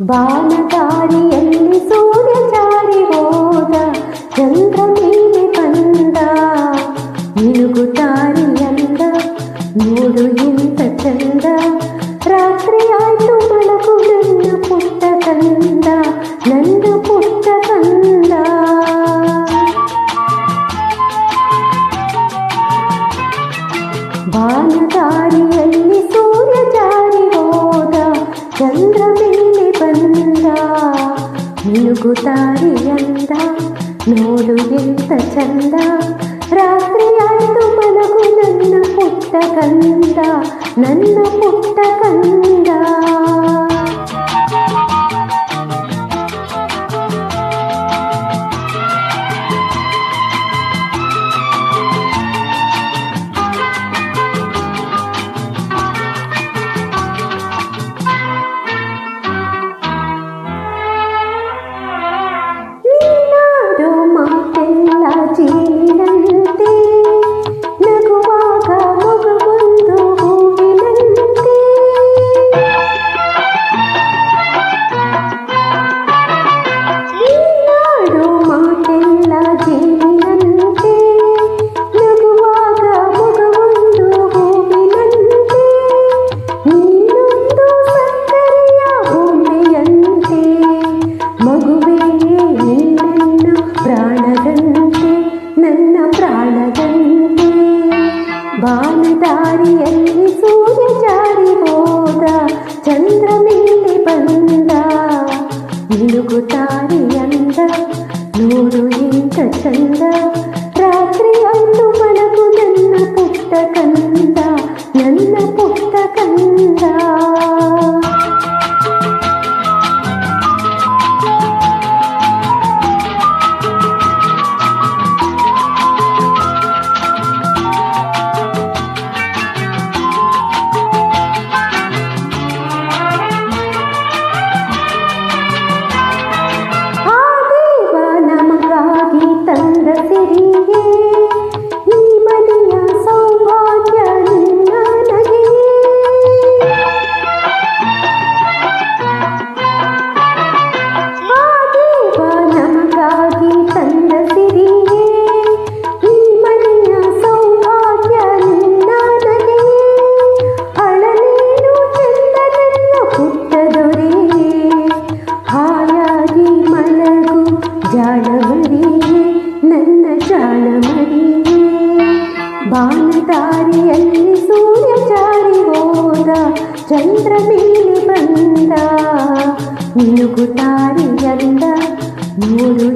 ಬಾನದಾರಿಯಲ್ಲಿ ಸೂರ್ಯ ಜಾರಿ ಹೋದ, ಚಂದ್ರ ಮೇಲೆ ಬಂದ, ಮಿನುಗುತ್ತಾರಿಯಂದ, ನೋಡು ಎಂತ ಚಂದ. ರಾತ್ರಿ ಆಯ್ತು ಮಲಗು ನನ್ನ ಪುಟ್ಟ ಕಂದ, ನನ್ನ ಪುಟ್ಟ ಕಂದ. ಬಾನದಾರಿಯಲ್ಲಿ ಸೂರ್ಯ ಜಾರಿ ಹೋದ, ಚಂದ್ರ ಮೇಲೆ ಬಂದ, ಮಿನುಗುತ್ತಾರಿಯಂದ, ನೋಡು ಎಂತ ಚಂದ. ರಾತ್ರಿ ಆಯ್ತು ಮಲಗು ನನ್ನ ಪುಟ್ಟ ಕಂದ, ನನ್ನ ಪುಟ್ಟ ಕಂದ. ಜೀವಿನಂತೆ ನಗುವಾಗ ಮಗುವೊಂದು ಹೂವಿನಂತೆ, ನೀನಾಡೋ ಮಾತೆಲ್ಲ ಜೀವಿನಂತೆ, ನಗುವಾಗ ಮಗುವೊಂದು ಹೂವಿನಂತೆ, ನೀನೊಂದು ಸಕ್ಕರೆಯ ಬೊಂಬೆಯಂತೆ, ಮಗುವೇ ನೀ ನನ್ನ ಪ್ರಾಣದಂತೆ, ನನ್ನ ಪ್ರಾಣದಂತೆ. ಬಾನದಾರಿಯಲ್ಲಿ ಸೂರ್ಯ ಜಾರಿ ಹೋದ, ಚಂದ್ರ ಮೇಲೆ ಬಂದ, ಮಿನುಗುತ್ತಾರಿಯಂದ, ನೋಡು ಎಂತ ಚಂದ. ರಾತ್ರಿ ಆಯ್ತು ಮಲಗು ನನ್ನ ಪುಟ್ಟ ಕಂದ, ನನ್ನ ಪುಟ್ಟ ಕಂದ. ತಂದ ಸಿರಿಗೆ ಈ ಮನೆಯ ಸೌಭಾಗ್ಯ ನಿನ್ನ ನಗೆ, ಆ ದೇವ ನಮಗಾಗಿ ತಂದ ಸಿರಿಗೆ ಈ ಮನೆಯ ಸೌಭಾಗ್ಯ ನಿನ್ನ ನಗೆ. ಅಳಲೇನು ಚೆಂದ ನನ್ನ ಪುಟ್ಟ ದೊರೆ, ಹಾಯಾಗಿ ಮಲಗು ಜಾಣಮರಿಯೇ, ನನ್ನ ಜಾಣಮರಿಯೇ. ಬಾನದಾರಿಯಲ್ಲಿ ಸೂರ್ಯ ಜಾರಿ ಹೋದ, ಚಂದ್ರ ಮೇಲೆ ಬಂದ, ಮಿನುಗುತ್ತಾರಿಯಂದ, ನೋಡು